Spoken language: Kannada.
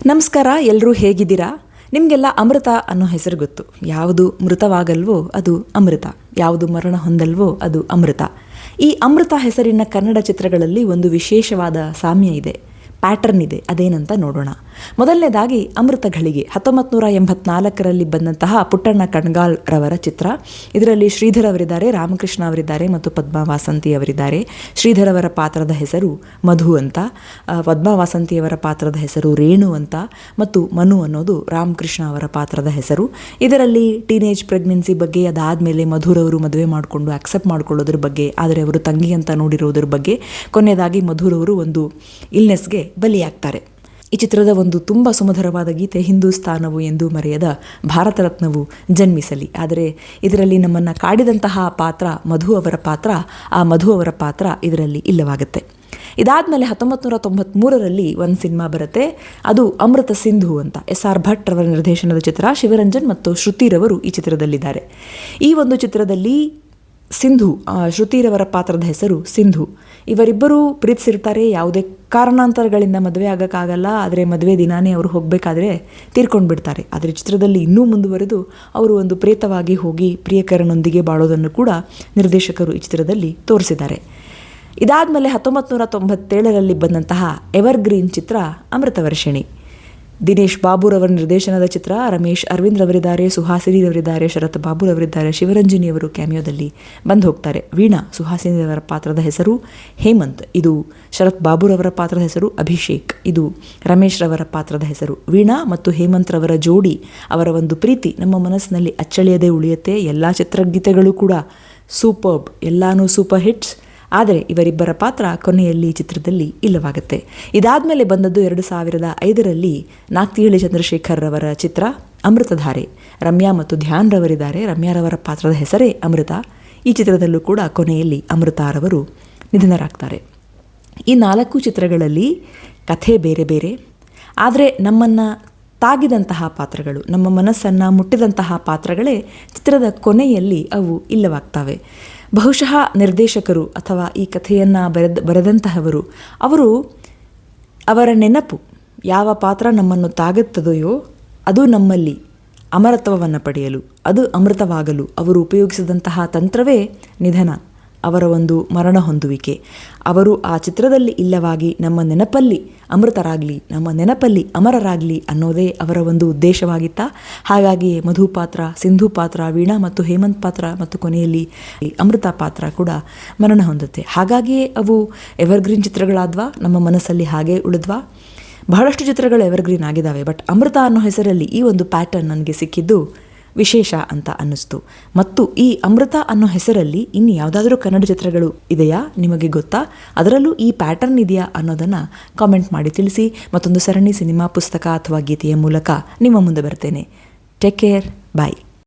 ನಮಸ್ಕಾರ, ಎಲ್ಲರೂ ಹೇಗಿದ್ದೀರಾ? ನಿಮಗೆಲ್ಲ ಅಮೃತ ಅನ್ನೋ ಹೆಸರು ಗೊತ್ತು. ಯಾವುದು ಮೃತವಾಗಲ್ವೋ ಅದು ಅಮೃತ, ಯಾವುದು ಮರಣ ಹೊಂದಲ್ವೋ ಅದು ಅಮೃತ. ಈ ಅಮೃತ ಹೆಸರಿನ ಕನ್ನಡ ಚಿತ್ರಗಳಲ್ಲಿ ಒಂದು ವಿಶೇಷವಾದ ಸಾಮ್ಯ ಇದೆ, ಪ್ಯಾಟರ್ನ್ ಇದೆ. ಅದೇನಂತ ನೋಡೋಣ. ಮೊದಲನೇದಾಗಿ ಅಮೃತ ಘಳಿಗೆ 1984ರಲ್ಲಿ ಬಂದಂತಹ ಪುಟ್ಟಣ್ಣ ಕಣಗಾಲ್ ರವರ ಚಿತ್ರ. ಇದರಲ್ಲಿ ಶ್ರೀಧರ್ ಅವರಿದ್ದಾರೆ, ರಾಮಕೃಷ್ಣ ಅವರಿದ್ದಾರೆ ಮತ್ತು ಪದ್ಮಾ ವಾಸಂತಿ ಅವರಿದ್ದಾರೆ. ಶ್ರೀಧರ್ ಅವರ ಪಾತ್ರದ ಹೆಸರು ಮಧು ಅಂತ, ಪದ್ಮಾ ವಾಸಂತಿಯವರ ಪಾತ್ರದ ಹೆಸರು ರೇಣು ಅಂತ ಮತ್ತು ಮನು ಅನ್ನೋದು ರಾಮಕೃಷ್ಣ ಅವರ ಪಾತ್ರದ ಹೆಸರು. ಇದರಲ್ಲಿ ಟೀನೇಜ್ ಪ್ರೆಗ್ನೆನ್ಸಿ ಬಗ್ಗೆ, ಅದಾದಮೇಲೆ ಮಧುರವರು ಮದುವೆ ಮಾಡಿಕೊಂಡು ಆಕ್ಸೆಪ್ಟ್ ಮಾಡ್ಕೊಳ್ಳೋದ್ರ ಬಗ್ಗೆ, ಆದರೆ ಅವರು ತಂಗಿ ಅಂತ ನೋಡಿರೋದ್ರ ಬಗ್ಗೆ, ಕೊನೆಯದಾಗಿ ಮಧುರವರು ಒಂದು ಇಲ್ನೆಸ್ಗೆ ಬಲಿಯಾಗ್ತಾರೆ. ಈ ಚಿತ್ರದ ಒಂದು ತುಂಬ ಸುಮಧುರವಾದ ಗೀತೆ ಹಿಂದೂಸ್ತಾನವು ಎಂದು ಮರೆಯದ ಭಾರತ ರತ್ನವು ಜನ್ಮಿಸಲಿ. ಆದರೆ ಇದರಲ್ಲಿ ನಮ್ಮನ್ನು ಕಾಡಿದಂತಹ ಪಾತ್ರ ಮಧು ಅವರ ಪಾತ್ರ, ಆ ಮಧು ಅವರ ಪಾತ್ರ ಇದರಲ್ಲಿ ಇಲ್ಲವಾಗುತ್ತೆ. ಇದಾದಮೇಲೆ 1993ರಲ್ಲಿ ಒಂದು ಸಿನಿಮಾ ಬರುತ್ತೆ, ಅದು ಅಮೃತ ಸಿಂಧು ಅಂತ. SR ಭಟ್ ರವರ ನಿರ್ದೇಶನದ ಚಿತ್ರ. ಶಿವರಂಜನ್ ಮತ್ತು ಶ್ರುತಿರವರು ಈ ಚಿತ್ರದಲ್ಲಿದ್ದಾರೆ. ಈ ಒಂದು ಚಿತ್ರದಲ್ಲಿ ಸಿಂಧು, ಶ್ರುತಿರವರ ಪಾತ್ರದ ಹೆಸರು ಸಿಂಧು. ಇವರಿಬ್ಬರು ಪ್ರೀತಿಸಿರ್ತಾರೆ, ಯಾವುದೇ ಕಾರಣಾಂತರಗಳಿಂದ ಮದುವೆ ಆಗೋಕ್ಕಾಗಲ್ಲ. ಆದರೆ ಮದುವೆ ದಿನಾನೇ ಅವರು ಹೋಗಬೇಕಾದ್ರೆ ತೀರ್ಕೊಂಡು ಬಿಡ್ತಾರೆ. ಆದರೆ ಚಿತ್ರದಲ್ಲಿ ಇನ್ನೂ ಮುಂದುವರೆದು ಅವರು ಒಂದು ಪ್ರೇತವಾಗಿ ಹೋಗಿ ಪ್ರಿಯಕರನೊಂದಿಗೆ ಬಾಳೋದನ್ನು ಕೂಡ ನಿರ್ದೇಶಕರು ಈ ಚಿತ್ರದಲ್ಲಿ ತೋರಿಸಿದ್ದಾರೆ. ಇದಾದಮೇಲೆ 1997ರಲ್ಲಿ ಬಂದಂತಹ ಎವರ್ಗ್ರೀನ್ ಚಿತ್ರ ಅಮೃತವರ್ಷಿಣಿ. ದಿನೇಶ್ ಬಾಬುರವರ ನಿರ್ದೇಶನದ ಚಿತ್ರ. ರಮೇಶ್ ಅರವಿಂದ್ ರವರಿದ್ದಾರೆ, ಸುಹಾಸಿನಿ ರವರಿದ್ದಾರೆ, ಶರತ್ ಬಾಬುರವರಿದ್ದಾರೆ, ಶಿವರಂಜನಿಯವರು ಕ್ಯಾಮಿಯೋದಲ್ಲಿ ಬಂದು ಹೋಗ್ತಾರೆ. ವೀಣಾ, ಸುಹಾಸಿನಿಯವರ ಪಾತ್ರದ ಹೆಸರು ಹೇಮಂತ್, ಇದು ಶರತ್ ಬಾಬುರವರ ಪಾತ್ರದ ಹೆಸರು ಅಭಿಷೇಕ್, ಇದು ರಮೇಶ್ ರವರ ಪಾತ್ರದ ಹೆಸರು. ವೀಣಾ ಮತ್ತು ಹೇಮಂತ್ ರವರ ಜೋಡಿ, ಅವರ ಒಂದು ಪ್ರೀತಿ ನಮ್ಮ ಮನಸ್ಸಿನಲ್ಲಿ ಅಚ್ಚಳಿಯದೇ ಉಳಿಯುತ್ತೆ. ಎಲ್ಲ ಚಿತ್ರಗೀತೆಗಳು ಕೂಡ ಸೂಪರ್ಬ್, ಎಲ್ಲಾನು ಸೂಪರ್ ಹಿಟ್ಸ್. ಆದರೆ ಇವರಿಬ್ಬರ ಪಾತ್ರ ಕೊನೆಯಲ್ಲಿ ಚಿತ್ರದಲ್ಲಿ ಇಲ್ಲವಾಗುತ್ತೆ. ಇದಾದಮೇಲೆ ಬಂದದ್ದು 2005ರಲ್ಲಿ ನಾಕ್ತಿಹಳ್ಳಿ ಚಂದ್ರಶೇಖರ್ ರವರ ಚಿತ್ರ ಅಮೃತಧಾರೆ. ರಮ್ಯಾ ಮತ್ತು ಧ್ಯಾನ್ ರವರಿದ್ದಾರೆ. ರಮ್ಯಾರವರ ಪಾತ್ರದ ಹೆಸರೇ ಅಮೃತ. ಈ ಚಿತ್ರದಲ್ಲೂ ಕೂಡ ಕೊನೆಯಲ್ಲಿ ಅಮೃತಾರವರು ನಿಧನರಾಗ್ತಾರೆ. ಈ 4 ಚಿತ್ರಗಳಲ್ಲಿ ಕಥೆ ಬೇರೆ ಬೇರೆ, ಆದರೆ ನಮ್ಮನ್ನು ತಾಗಿದಂತಹ ಪಾತ್ರಗಳು, ನಮ್ಮ ಮನಸ್ಸನ್ನು ಮುಟ್ಟಿದಂತಹ ಪಾತ್ರಗಳೇ ಚಿತ್ರದ ಕೊನೆಯಲ್ಲಿ ಅವು ಇಲ್ಲವಾಗ್ತವೆ. ಬಹುಶಃ ನಿರ್ದೇಶಕರು ಅಥವಾ ಈ ಕಥೆಯನ್ನು ಬರೆದಂತಹವರು, ಅವರು ಅವರ ನೆನಪು, ಯಾವ ಪಾತ್ರ ನಮ್ಮನ್ನು ತಾಗುತ್ತದೆಯೋ ಅದು ನಮ್ಮಲ್ಲಿ ಅಮರತ್ವವನ್ನು ಪಡೆಯಲು, ಅದು ಅಮೃತವಾಗಲು ಅವರು ಉಪಯೋಗಿಸಿದಂತಹ ತಂತ್ರವೇ ನಿಧನ, ಅವರ ಒಂದು ಮರಣ ಹೊಂದುವಿಕೆ. ಅವರು ಆ ಚಿತ್ರದಲ್ಲಿ ಇಲ್ಲವಾಗಿ ನಮ್ಮ ನೆನಪಲ್ಲಿ ಅಮೃತರಾಗಲಿ, ನಮ್ಮ ನೆನಪಲ್ಲಿ ಅಮರರಾಗಲಿ ಅನ್ನೋದೇ ಅವರ ಒಂದು ಉದ್ದೇಶವಾಗಿತ್ತ. ಹಾಗಾಗಿಯೇ ಮಧು ಪಾತ್ರ, ಸಿಂಧು ಪಾತ್ರ, ವೀಣಾ ಮತ್ತು ಹೇಮಂತ್ ಪಾತ್ರ ಮತ್ತು ಕೊನೆಯಲ್ಲಿ ಅಮೃತ ಪಾತ್ರ ಕೂಡ ಮರಣ ಹೊಂದುತ್ತೆ. ಹಾಗಾಗಿಯೇ ಅವು ಎವರ್ಗ್ರೀನ್ ಚಿತ್ರಗಳಾದ್ವಾ, ನಮ್ಮ ಮನಸ್ಸಲ್ಲಿ ಹಾಗೇ ಉಳಿದ್ವಾ. ಬಹಳಷ್ಟು ಚಿತ್ರಗಳು ಎವರ್ಗ್ರೀನ್ ಆಗಿದ್ದಾವೆ, ಬಟ್ ಅಮೃತ ಅನ್ನೋ ಹೆಸರಲ್ಲಿ ಈ ಒಂದು ಪ್ಯಾಟರ್ನ್ ನನಗೆ ಸಿಕ್ಕಿದ್ದು ವಿಶೇಷ ಅಂತ ಅನ್ನಿಸ್ತು. ಮತ್ತು ಈ ಅಮೃತ ಅನ್ನೋ ಹೆಸರಲ್ಲಿ ಇನ್ನು ಯಾವುದಾದ್ರೂ ಕನ್ನಡ ಚಿತ್ರಗಳು ಇದೆಯಾ, ನಿಮಗೆ ಗೊತ್ತಾ? ಅದರಲ್ಲೂ ಈ ಪ್ಯಾಟರ್ನ್ ಇದೆಯಾ ಅನ್ನೋದನ್ನು ಕಾಮೆಂಟ್ ಮಾಡಿ ತಿಳಿಸಿ. ಮತ್ತೊಂದು ಸರಣಿ ಸಿನಿಮಾ, ಪುಸ್ತಕ ಅಥವಾ ಗೀತೆಯ ಮೂಲಕ ನಿಮ್ಮ ಮುಂದೆ ಬರ್ತೇನೆ. ಟೇಕ್ ಕೇರ್, ಬಾಯ್.